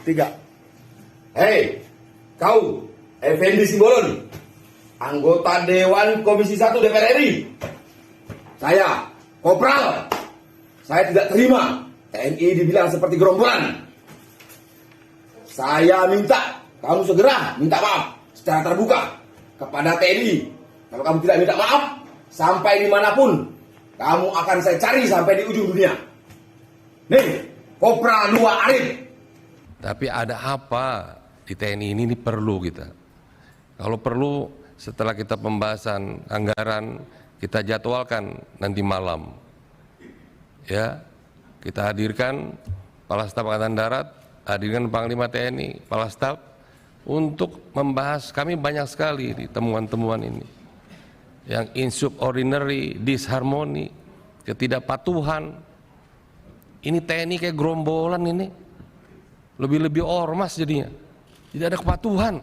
Tiga. Hei, kau, Effendi Simbolon, anggota Dewan Komisi 1 DPR RI. Saya, Kopral. Saya tidak terima TNI dibilang seperti gerombolan. Saya minta kamu segera minta maaf secara terbuka kepada TNI. Kalau kamu tidak minta maaf, sampai dimanapun, kamu akan saya cari sampai di ujung dunia. Nih, Kopral Lua Arif. Tapi ada apa di TNI ini perlu kita. Kalau perlu setelah kita pembahasan anggaran, kita jadwalkan nanti malam. Ya, kita hadirkan Kepala Staf Angkatan Darat, hadirkan Panglima TNI, Kepala Staf untuk membahas. Kami banyak sekali di temuan-temuan ini. Yang insubordinary, disharmoni, ketidakpatuhan. Ini TNI kayak gerombolan ini. Lebih-lebih ormas jadinya. Tidak ada kepatuhan.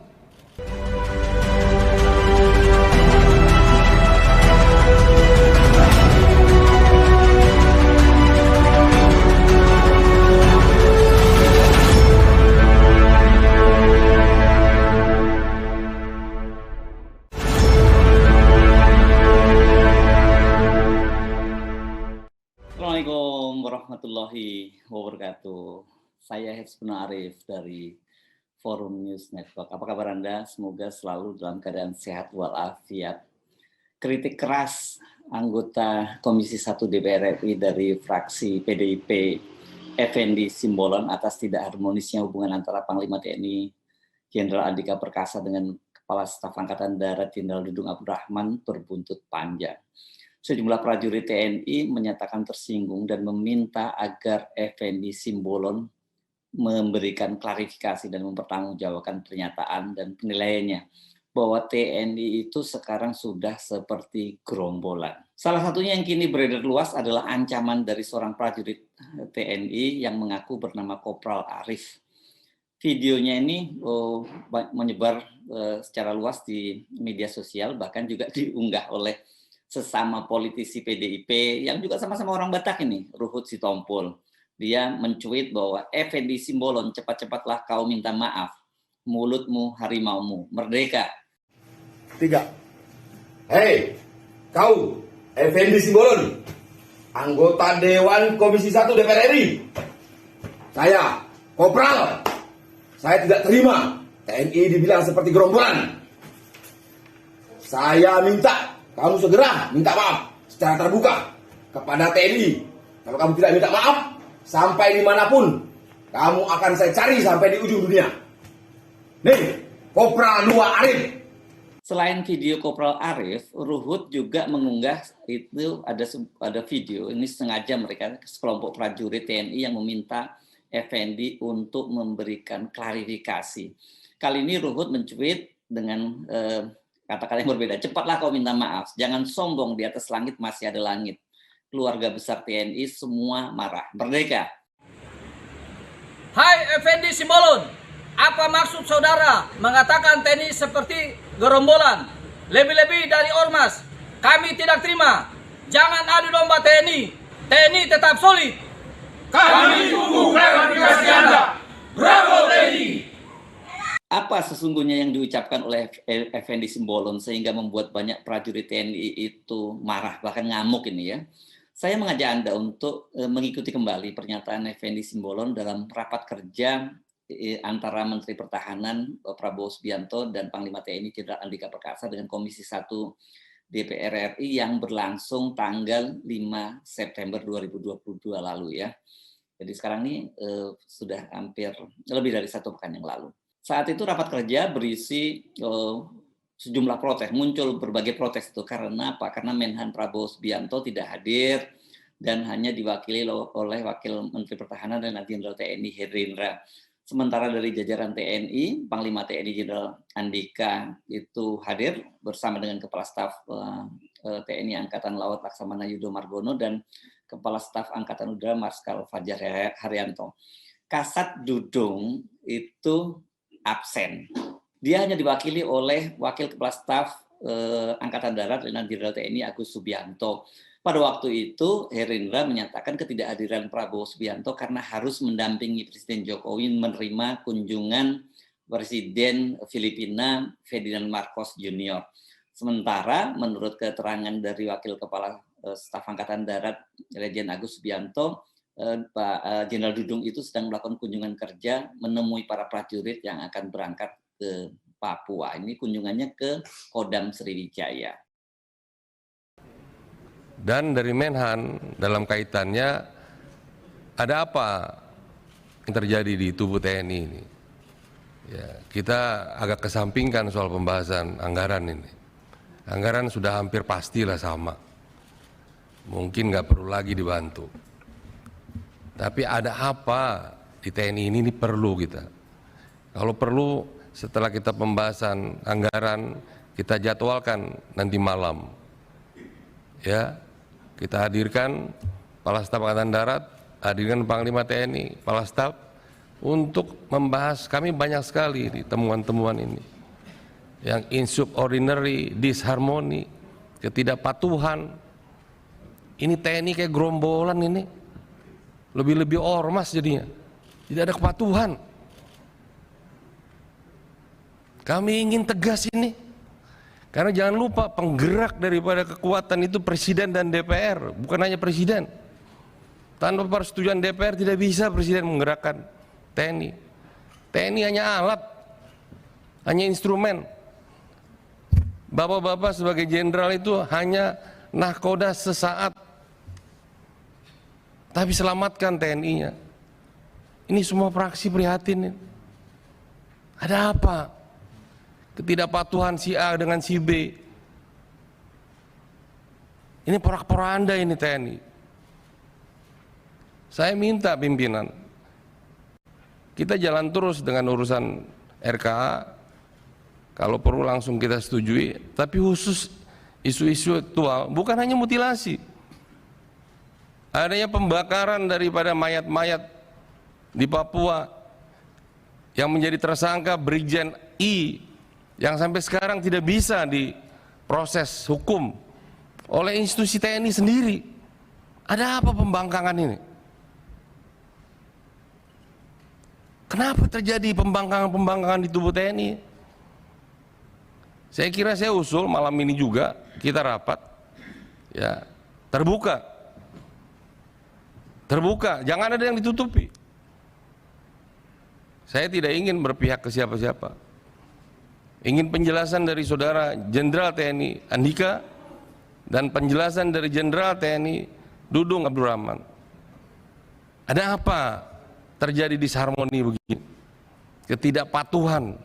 Assalamualaikum warahmatullahi wabarakatuh. Saya Hezbun Arif dari Forum News Network. Apa kabar Anda? Semoga selalu dalam keadaan sehat walafiat. Kritik keras anggota Komisi 1 DPR RI dari fraksi PDIP, Effendi Simbolon, atas tidak harmonisnya hubungan antara Panglima TNI Jenderal Andika Perkasa dengan Kepala Staf Angkatan Darat Jenderal Dudung Abdurrahman berbuntut panjang. Sejumlah prajurit TNI menyatakan tersinggung dan meminta agar Effendi Simbolon memberikan klarifikasi dan mempertanggungjawabkan pernyataan dan penilaiannya bahwa TNI itu sekarang sudah seperti gerombolan. Salah satunya yang kini beredar luas adalah ancaman dari seorang prajurit TNI yang mengaku bernama Kopral Arif. Videonya ini menyebar secara luas di media sosial, bahkan juga diunggah oleh sesama politisi PDIP yang juga sama-sama orang Batak ini, Ruhut Sitompul. Dia mencuit bahwa Effendi Simbolon, cepat-cepatlah kau minta maaf, mulutmu harimaumu, merdeka. Tiga. Hei, kau, Effendi Simbolon, anggota Dewan Komisi 1 DPR RI. Saya, Kopral. Saya tidak terima TNI dibilang seperti gerombolan. Saya minta kamu segera minta maaf secara terbuka kepada TNI. Kalau kamu tidak minta maaf, sampai dimanapun, kamu akan saya cari sampai di ujung dunia. Nih, Kopral Lua Arif. Selain video Kopral Arif, Ruhut juga mengunggah itu ada video, ini sengaja mereka sekelompok prajurit TNI yang meminta Effendi untuk memberikan klarifikasi. Kali ini Ruhut mencuit dengan kata-kata yang berbeda. Cepatlah kau minta maaf, jangan sombong, di atas langit masih ada langit. Keluarga besar TNI semua marah. Merdeka. Hai Effendi Simbolon, apa maksud saudara mengatakan TNI seperti gerombolan? Lebih-lebih dari ormas. Kami tidak terima. Jangan adu domba TNI. TNI tetap solid. Kami tunggu klarifikasi Anda. Bravo TNI! Apa sesungguhnya yang diucapkan oleh Effendi Simbolon sehingga membuat banyak prajurit TNI itu marah, bahkan ngamuk ini ya. Saya mengajak Anda untuk mengikuti kembali pernyataan Effendi Simbolon dalam rapat kerja antara Menteri Pertahanan Prabowo Subianto dan Panglima TNI Jenderal Andika Perkasa dengan Komisi 1 DPR RI yang berlangsung tanggal 5 September 2022 lalu ya. Jadi sekarang ini sudah hampir lebih dari 1 pekan yang lalu. Saat itu rapat kerja berisi sejumlah protes, muncul berbagai protes itu karena apa? Karena Menhan Prabowo Subianto tidak hadir dan hanya diwakili oleh Wakil Menteri Pertahanan dan Jenderal TNI Hendra. Sementara dari jajaran TNI, Panglima TNI Jenderal Andika itu hadir bersama dengan Kepala Staf TNI Angkatan Laut Laksamana Yudo Margono dan Kepala Staf Angkatan Udara Marskal Fajar Haryanto. Kasat Dudung itu absen. Dia hanya diwakili oleh Wakil Kepala Staf Angkatan Darat Jenderal TNI Agus Subianto. Pada waktu itu, Gerindra menyatakan ketidakhadiran Prabowo Subianto karena harus mendampingi Presiden Jokowi menerima kunjungan Presiden Filipina Ferdinand Marcos Jr. Sementara menurut keterangan dari Wakil Kepala Staf Angkatan Darat Lejen Agus Subianto, Pak Jenderal Dudung itu sedang melakukan kunjungan kerja menemui para prajurit yang akan berangkat ke Papua. Ini kunjungannya ke Kodam Sriwijaya. Dan dari Menhan dalam kaitannya ada apa yang terjadi di tubuh TNI ini? Ya, kita agak kesampingkan soal pembahasan anggaran ini. Anggaran sudah hampir pastilah sama. Mungkin nggak perlu lagi dibantu. Tapi ada apa di TNI ini perlu kita. Kalau perlu setelah kita pembahasan anggaran kita jadwalkan nanti malam. Ya, kita hadirkan Kepala Staf Angkatan Darat, hadirkan Panglima TNI, Kepala Staf untuk membahas. Kami banyak sekali di temuan-temuan ini. Yang insubordinary, disharmoni, ketidakpatuhan. Ini TNI kayak gerombolan ini. Lebih-lebih ormas jadinya. Tidak ada kepatuhan. Kami ingin tegas ini. Karena jangan lupa penggerak daripada kekuatan itu Presiden dan DPR, bukan hanya Presiden. Tanpa persetujuan DPR tidak bisa Presiden menggerakkan TNI. TNI hanya alat, hanya instrumen. Bapak-bapak sebagai jenderal itu hanya nahkoda sesaat. Tapi selamatkan TNI-nya. Ini semua fraksi prihatin. Ada apa? Ketidakpatuhan si A dengan si B. Ini porak-poranda ini TNI. Saya minta pimpinan, kita jalan terus dengan urusan RKA, kalau perlu langsung kita setujui, tapi khusus isu-isu aktual, bukan hanya mutilasi. Adanya pembakaran daripada mayat-mayat di Papua yang menjadi tersangka Brigjen I, yang sampai sekarang tidak bisa diproses hukum oleh institusi TNI sendiri. Ada apa pembangkangan ini? Kenapa terjadi pembangkangan di tubuh TNI? Saya kira saya usul malam ini juga kita rapat, ya, terbuka, jangan ada yang ditutupi. Saya tidak ingin berpihak ke siapa-siapa. Ingin penjelasan dari Saudara Jenderal TNI Andika dan penjelasan dari Jenderal TNI Dudung Abdurrahman. Ada apa terjadi disharmoni begini? Ketidakpatuhan.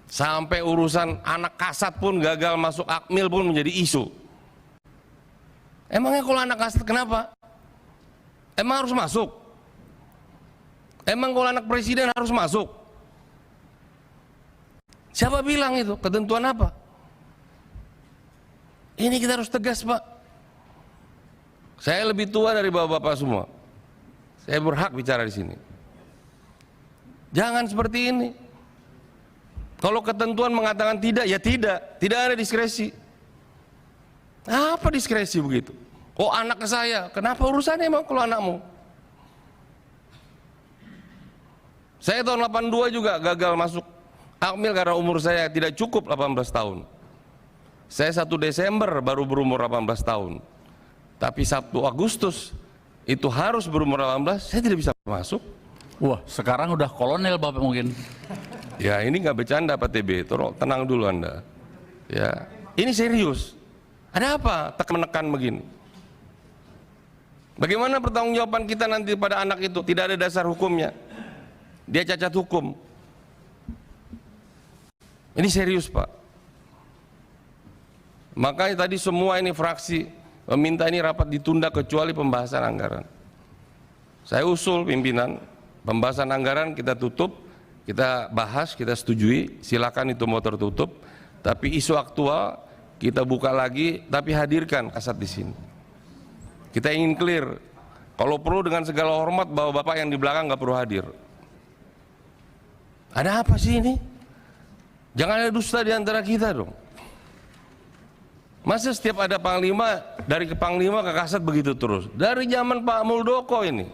Sampai urusan anak kasat pun gagal masuk Akmil pun menjadi isu. Emangnya kalau anak kasat kenapa? Emang harus masuk? Emang kalau anak presiden harus masuk? Siapa bilang itu? Ketentuan apa? Ini kita harus tegas, Pak. Saya lebih tua dari bapak-bapak semua. Saya berhak bicara di sini. Jangan seperti ini. Kalau ketentuan mengatakan tidak, ya tidak. Tidak ada diskresi. Apa diskresi begitu? Oh, anak ke saya. Kenapa urusannya emang kalau anakmu? Saya tahun 82 juga gagal masuk Akmil karena umur saya tidak cukup 18 tahun. Saya 1 Desember baru berumur 18 tahun. Tapi 1 Agustus itu harus berumur 18, saya tidak bisa masuk. Wah, sekarang udah kolonel Bapak mungkin. Ya, ini nggak bercanda Pak TB, tenang dulu Anda. Ya, ini serius. Ada apa menekan begini? Bagaimana pertanggungjawaban kita nanti pada anak itu? Tidak ada dasar hukumnya. Dia cacat hukum. Ini serius, Pak. Makanya tadi semua ini fraksi meminta ini rapat ditunda kecuali pembahasan anggaran. Saya usul pimpinan, pembahasan anggaran kita tutup, kita bahas, kita setujui, silakan itu mau tertutup. Tapi isu aktual kita buka lagi, tapi hadirkan kasat di sini. Kita ingin clear. Kalau perlu dengan segala hormat bahwa Bapak yang di belakang nggak perlu hadir. Ada apa sih ini? Jangan ada dusta di antara kita dong. Masa setiap ada panglima, dari ke panglima ke kasat begitu terus? Dari zaman Pak Muldoko ini.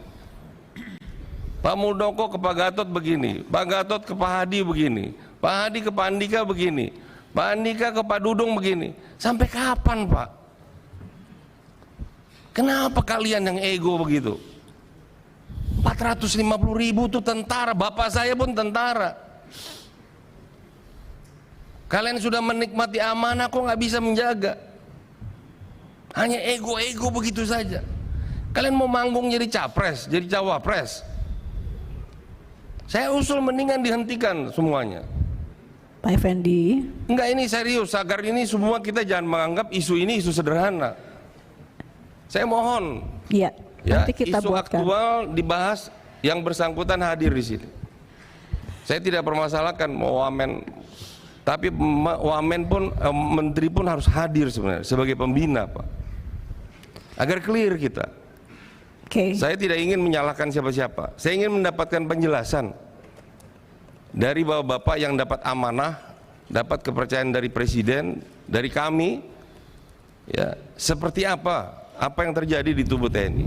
Pak Muldoko ke Pak Gatot begini, Pak Gatot ke Pak Hadi begini, Pak Hadi ke Pak Andika begini, Pak Andika ke Pak Dudung begini. Sampai kapan, Pak? Kenapa kalian yang ego begitu? 450.000 itu tentara, bapak saya pun tentara. Kalian sudah menikmati amanah kok nggak bisa menjaga? Hanya ego-ego begitu saja. Kalian mau manggung jadi capres, jadi cawapres. Saya usul mendingan dihentikan semuanya. Pak Effendi. Enggak, ini serius, agar ini semua kita jangan menganggap isu ini isu sederhana. Saya mohon. Iya. Ya, nanti kita isu buatkan. aktual dibahas, yang bersangkutan hadir di sini. Saya tidak permasalahkan mau wamen, tapi wamen pun menteri pun harus hadir sebenarnya sebagai pembina, Pak. Agar clear kita. Oke. Saya tidak ingin menyalahkan siapa-siapa. Saya ingin mendapatkan penjelasan dari bapak-bapak yang dapat amanah, dapat kepercayaan dari presiden, dari kami, ya, seperti apa yang terjadi di tubuh TNI.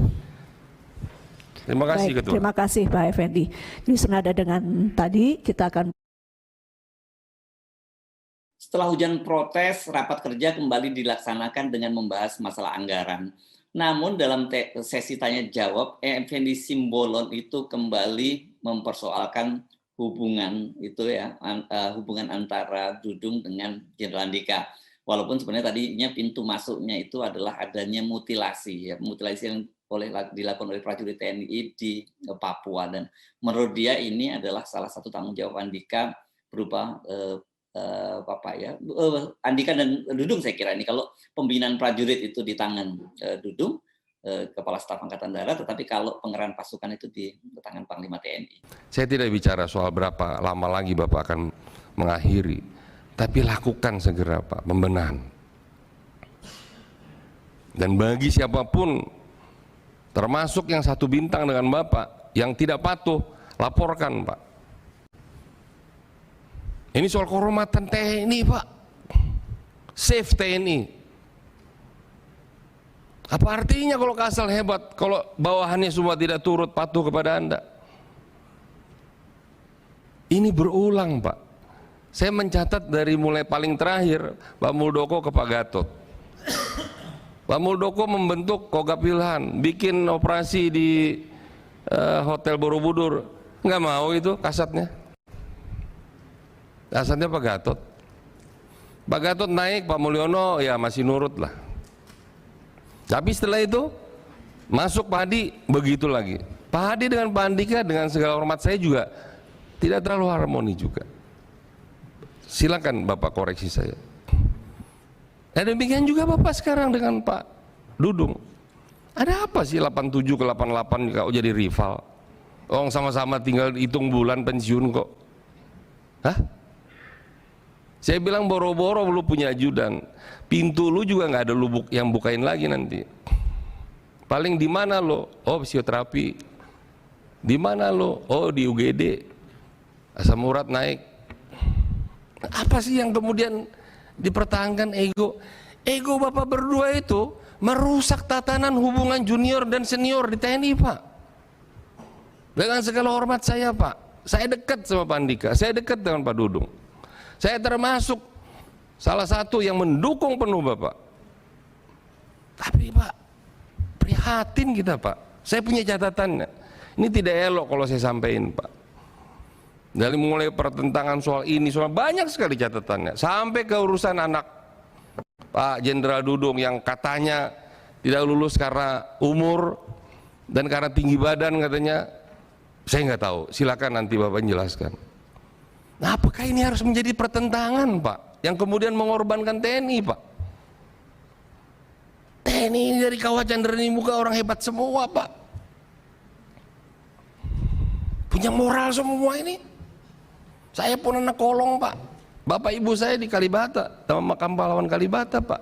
Terima kasih. Baik, Ketua. terima kasih Pak Effendi. Ini senada dengan tadi, kita akan. Setelah hujan protes, rapat kerja kembali dilaksanakan dengan membahas masalah anggaran. Namun dalam sesi tanya jawab, Effendi Simbolon itu kembali mempersoalkan hubungan itu ya, hubungan antara Dudung dengan Jenderal Andika. Walaupun sebenarnya tadinya pintu masuknya itu adalah adanya mutilasi, ya, mutilasi yang dilakukan oleh prajurit TNI di Papua, dan menurut dia ini adalah salah satu tanggung jawab Andika berupa Andika dan Dudung. Saya kira ini kalau pembinaan prajurit itu di tangan Dudung, Kepala Staf Angkatan Darat, tetapi kalau pengerahan pasukan itu di tangan Panglima TNI. Saya tidak bicara soal berapa lama lagi Bapak akan mengakhiri, tapi lakukan segera, Pak, pembenahan. Dan bagi siapapun, termasuk yang satu bintang dengan Bapak, yang tidak patuh, laporkan, Pak. Ini soal kehormatan TNI, Pak. Save TNI. Apa artinya kalau Kasal hebat, kalau bawahannya semua tidak turut patuh kepada Anda? Ini berulang, Pak. Saya mencatat dari mulai paling terakhir, Pak Muldoko ke Pak Gatot. Pak Muldoko membentuk Kogab Wilhan, bikin operasi di Hotel Borobudur. Nggak mau itu kasatnya. Kasatnya Pak Gatot. Pak Gatot naik, Pak Mulyono ya masih nurut lah. Tapi setelah itu masuk Pak Hadi, begitu lagi. Pak Hadi dengan Pak Andika, dengan segala hormat saya juga tidak terlalu harmoni juga. Silakan Bapak koreksi saya. Dan demikian juga Bapak sekarang dengan Pak Dudung. Ada apa sih 87 ke 88 kok jadi rival? Oh, sama-sama tinggal hitung bulan pensiun kok. Hah? Saya bilang boro-boro lu punya ajudan, pintu lu juga nggak ada lubuk yang bukain lagi nanti. Paling di mana lo? Oh, fisioterapi. Di mana lo? Oh, di UGD. Asam urat naik. Apa sih yang kemudian dipertahankan ego? Ego Bapak berdua itu merusak tatanan hubungan junior dan senior di TNI, Pak. Dengan segala hormat saya, Pak, saya dekat sama Pak Andika, saya dekat dengan Pak Dudung. Saya termasuk salah satu yang mendukung penuh Bapak. Tapi Pak, prihatin kita, Pak. Saya punya catatannya. Ini tidak elok kalau saya sampaikan, Pak. Dari mulai pertentangan soal ini, soal banyak sekali catatannya. Sampai ke urusan anak Pak Jenderal Dudung yang katanya tidak lulus karena umur dan karena tinggi badan katanya. Saya nggak tahu, silakan nanti Bapak jelaskan. Nah, apakah ini harus menjadi pertentangan, Pak, yang kemudian mengorbankan TNI, Pak? TNI ini dari Kawah Chandra Muka orang hebat semua, Pak. Punya moral semua ini. Saya pun anak kolong, Pak. Bapak ibu saya di Kalibata, sama makam pahlawan Kalibata, Pak.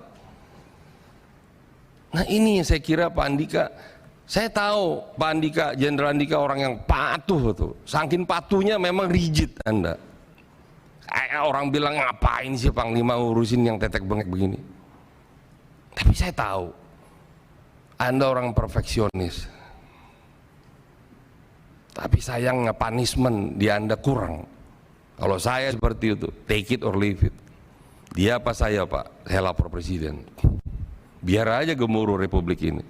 Nah, ini saya kira Pak Andika, saya tahu Pak Andika, Jenderal Andika orang yang patuh tuh. Saking patuhnya memang rigid Anda. Orang bilang ngapain sih Panglima urusin yang tetek bengek begini. Tapi saya tahu Anda orang perfeksionis. Tapi sayangnya punishment di Anda kurang. Kalau saya seperti itu, take it or leave it. Dia apa saya, Pak? Saya lapor presiden. Biar aja gemuruh republik ini.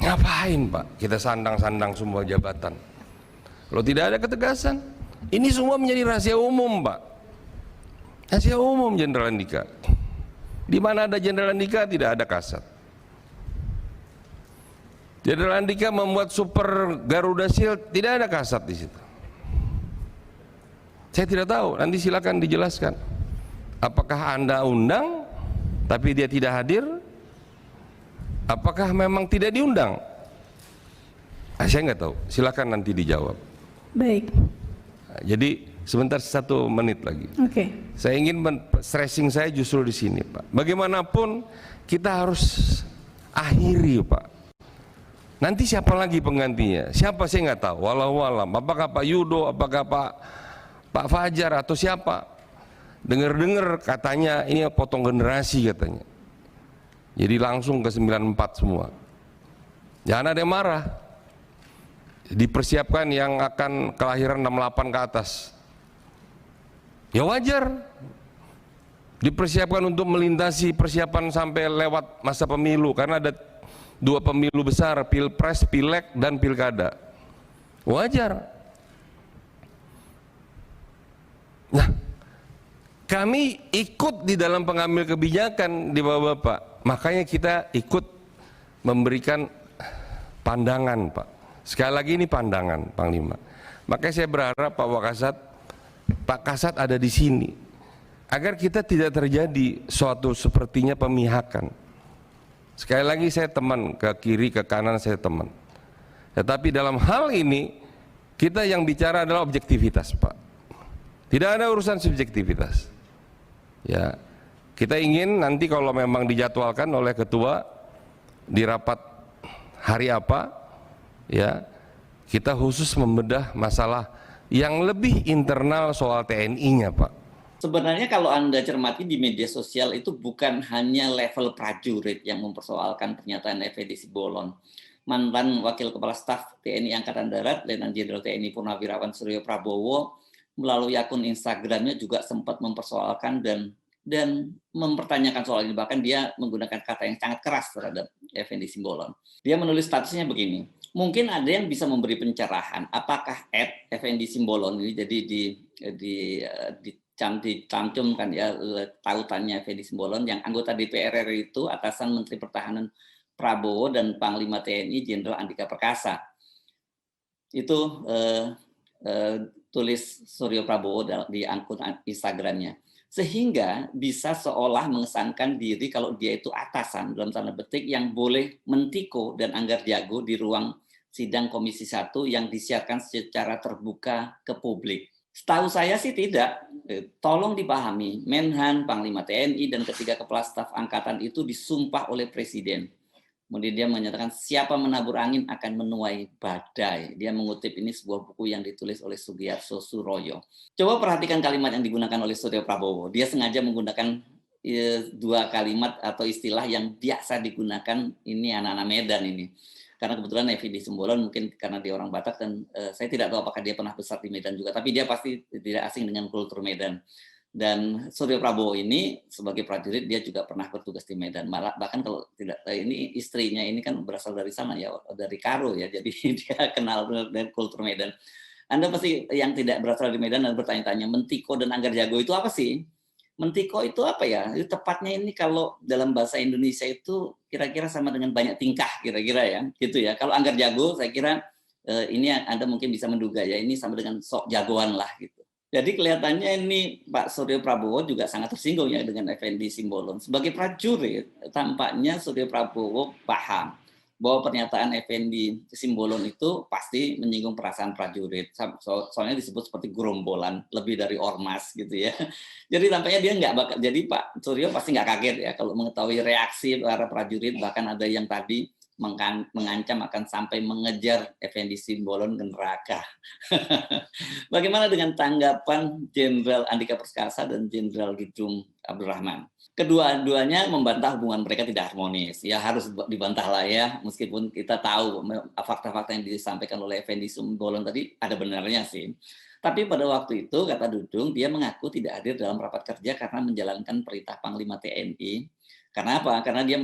Ngapain, Pak? Kita sandang-sandang semua jabatan. Kalau tidak ada ketegasan, ini semua menjadi rahasia umum, Pak. Rahasia umum Jenderal Andika. Di mana ada Jenderal Andika tidak ada Kasat. Jenderal Andika membuat Super Garuda Shield, tidak ada Kasat di situ. Saya tidak tahu, nanti silakan dijelaskan. Apakah Anda undang tapi dia tidak hadir? Apakah memang tidak diundang? Saya nggak tahu, silakan nanti dijawab. Baik. Jadi sebentar 1 menit lagi. Oke. Saya ingin stressing saya justru di sini, Pak. Bagaimanapun kita harus akhiri, Pak. Nanti siapa lagi penggantinya? Siapa saya nggak tahu. Walau alam. Apakah Pak Yudo? Apakah Pak Fajar atau siapa? Dengar-dengar katanya ini potong generasi katanya. Jadi langsung ke 94 semua. Jangan ada yang marah. Dipersiapkan yang akan kelahiran 68 ke atas. Ya wajar. Dipersiapkan untuk melintasi persiapan sampai lewat masa pemilu karena ada 2 pemilu besar, Pilpres, Pileg, dan Pilkada. Wajar. Nah, kami ikut di dalam pengambil kebijakan di Bapak-Bapak. Makanya kita ikut memberikan pandangan, Pak. Sekali lagi ini pandangan, Panglima. Makanya saya berharap Pak Kasat ada di sini. Agar kita tidak terjadi suatu sepertinya pemihakan. Sekali lagi saya teman, ke kiri, ke kanan saya teman. Tetapi dalam hal ini, kita yang bicara adalah objektivitas, Pak. Tidak ada urusan subjektivitas. Ya, kita ingin nanti kalau memang dijadwalkan oleh ketua di rapat hari apa, ya, kita khusus membedah masalah yang lebih internal soal TNI-nya, Pak. Sebenarnya kalau Anda cermati di media sosial itu bukan hanya level prajurit yang mempersoalkan pernyataan Effendi Simbolon. Mantan Wakil Kepala Staf TNI Angkatan Darat, Letnan Jenderal TNI Purnawirawan Suryo Prabowo, melalui akun Instagramnya juga sempat mempersoalkan dan mempertanyakan soal ini. Bahkan dia menggunakan kata yang sangat keras terhadap Effendi Simbolon. Dia menulis statusnya begini, mungkin ada yang bisa memberi pencerahan apakah Effendi Simbolon ini jadi dicantumkan ya tautannya Effendi Simbolon yang anggota DPR RI itu atasan Menteri Pertahanan Prabowo dan Panglima TNI Jenderal Andika Perkasa. Itu tulis Suryo Prabowo di akun Instagramnya. Sehingga bisa seolah mengesankan diri kalau dia itu atasan dalam tanda petik yang boleh mentiko dan anggar jago di ruang sidang Komisi 1 yang disiarkan secara terbuka ke publik. Setahu saya sih tidak. Tolong dipahami, Menhan, Panglima TNI, dan ketiga Kepala Staf Angkatan itu disumpah oleh Presiden. Kemudian dia menyatakan siapa menabur angin akan menuai badai. Dia mengutip ini sebuah buku yang ditulis oleh Sugiyarso Suroyo. Coba perhatikan kalimat yang digunakan oleh Suryo Prabowo. Dia sengaja menggunakan 2 kalimat atau istilah yang biasa digunakan ini anak-anak Medan ini. Karena kebetulan Effendi Simbolon mungkin karena dia orang Batak dan saya tidak tahu apakah dia pernah besar di Medan juga. Tapi dia pasti tidak asing dengan kultur Medan. Dan Suryo Prabowo ini sebagai prajurit dia juga pernah bertugas di Medan. Malah bahkan kalau tidak ini istrinya ini kan berasal dari sana ya, dari Karo ya. Jadi dia kenal dengan kultur Medan. Anda pasti yang tidak berasal dari Medan dan bertanya-tanya mentiko dan anggar jago itu apa sih? Mentiko itu apa ya? Itu tepatnya ini kalau dalam bahasa Indonesia itu kira-kira sama dengan banyak tingkah kira-kira ya. Gitu ya. Kalau anggar jago saya kira ini Anda mungkin bisa menduga ya, ini sama dengan sok jagoan lah gitu. Jadi kelihatannya ini Pak Suryo Prabowo juga sangat tersinggung ya dengan Effendi Simbolon. Sebagai prajurit, tampaknya Suryo Prabowo paham bahwa pernyataan Effendi Simbolon itu pasti menyinggung perasaan prajurit. Soalnya disebut seperti gerombolan, lebih dari ormas gitu ya. Jadi tampaknya dia nggak bakal. Jadi Pak Suryo pasti nggak kaget ya kalau mengetahui reaksi para prajurit. Bahkan ada yang tadi mengancam akan sampai mengejar Effendi Simbolon ke neraka. Bagaimana dengan tanggapan Jenderal Andika Perkasa dan Jenderal Dudung Abdurrahman? Kedua-duanya membantah hubungan mereka tidak harmonis. Ya harus dibantah lah ya, meskipun kita tahu fakta-fakta yang disampaikan oleh Effendi Simbolon tadi ada benarnya sih. Tapi pada waktu itu, kata Dudung, dia mengaku tidak hadir dalam rapat kerja karena menjalankan perintah Panglima TNI. Karena apa? Karena dia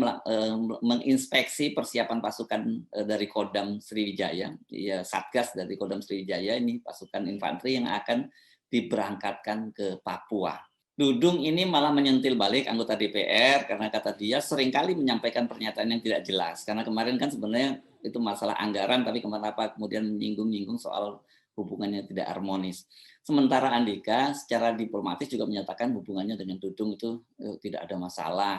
menginspeksi persiapan pasukan dari Kodam Sriwijaya, ya Satgas dari Kodam Sriwijaya ini pasukan infanteri yang akan diberangkatkan ke Papua. Dudung ini malah menyentil balik anggota DPR karena kata dia seringkali menyampaikan pernyataan yang tidak jelas. Karena kemarin kan sebenarnya itu masalah anggaran, tapi kenapa kemudian menyinggung-nyinggung soal hubungannya tidak harmonis. Sementara Andika secara diplomatis juga menyatakan hubungannya dengan Dudung itu tidak ada masalah.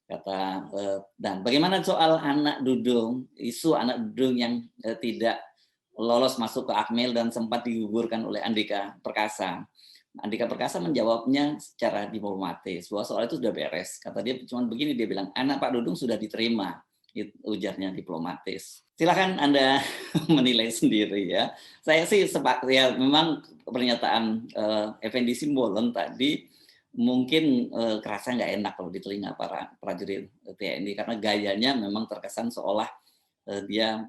Kata dan bagaimana soal anak Dudung, isu anak Dudung yang tidak lolos masuk ke Akmil dan sempat digugurkan oleh Andika Perkasa. Andika Perkasa menjawabnya secara diplomatis bahwa soal itu sudah beres. Kata dia cuma begini, dia bilang anak Pak Dudung sudah diterima, ujarnya diplomatis. Silakan Anda menilai sendiri ya. Saya sih ya memang pernyataan Effendi Simbolon tadi mungkin kerasa nggak enak kalau di telinga para prajurit TNI karena gayanya memang terkesan seolah dia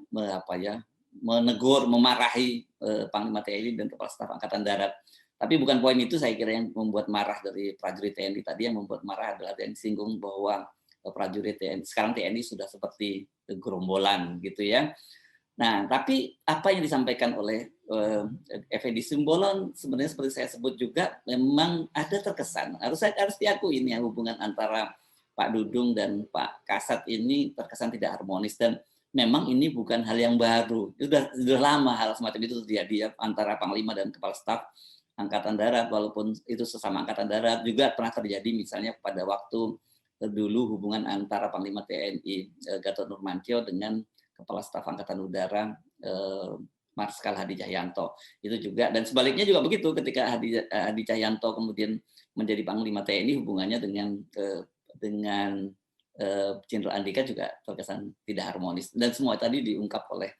menegur, memarahi Panglima TNI dan Kepala Staf Angkatan Darat. Tapi bukan poin itu saya kira yang membuat marah dari prajurit TNI tadi. Yang membuat marah adalah yang singgung bahwa prajurit TNI sekarang TNI sudah seperti gerombolan gitu ya. Nah, tapi apa yang disampaikan oleh Effendi Simbolon sebenarnya seperti saya sebut juga memang ada terkesan. Harus diakui ini ya, hubungan antara Pak Dudung dan Pak Kasat ini terkesan tidak harmonis dan memang ini bukan hal yang baru. Sudah lama hal semacam itu terjadi antara Panglima dan Kepala Staf Angkatan Darat, walaupun itu sesama Angkatan Darat juga pernah terjadi misalnya pada waktu dulu hubungan antara Panglima TNI Gatot Nurmantio dengan Kepala Staf Angkatan Udara Marskal Hadi Cahyanto. Itu juga dan sebaliknya juga begitu ketika Hadi Cahyanto kemudian menjadi Panglima TNI hubungannya dengan Jenderal Andika juga terkesan tidak harmonis dan semua tadi diungkap oleh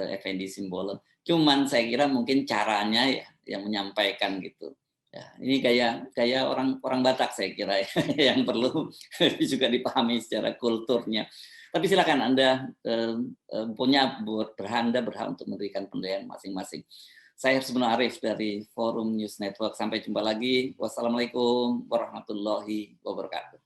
Effendi Simbolon. Cuman saya kira mungkin caranya ya yang menyampaikan gitu. Ya, ini kayak orang Batak saya kira ya, yang perlu juga dipahami secara kulturnya. Tapi silakan Anda punya berhak untuk memberikan penilaian masing-masing. Saya Hersbuna Arif dari Forum News Network. Sampai jumpa lagi. Wassalamualaikum warahmatullahi wabarakatuh.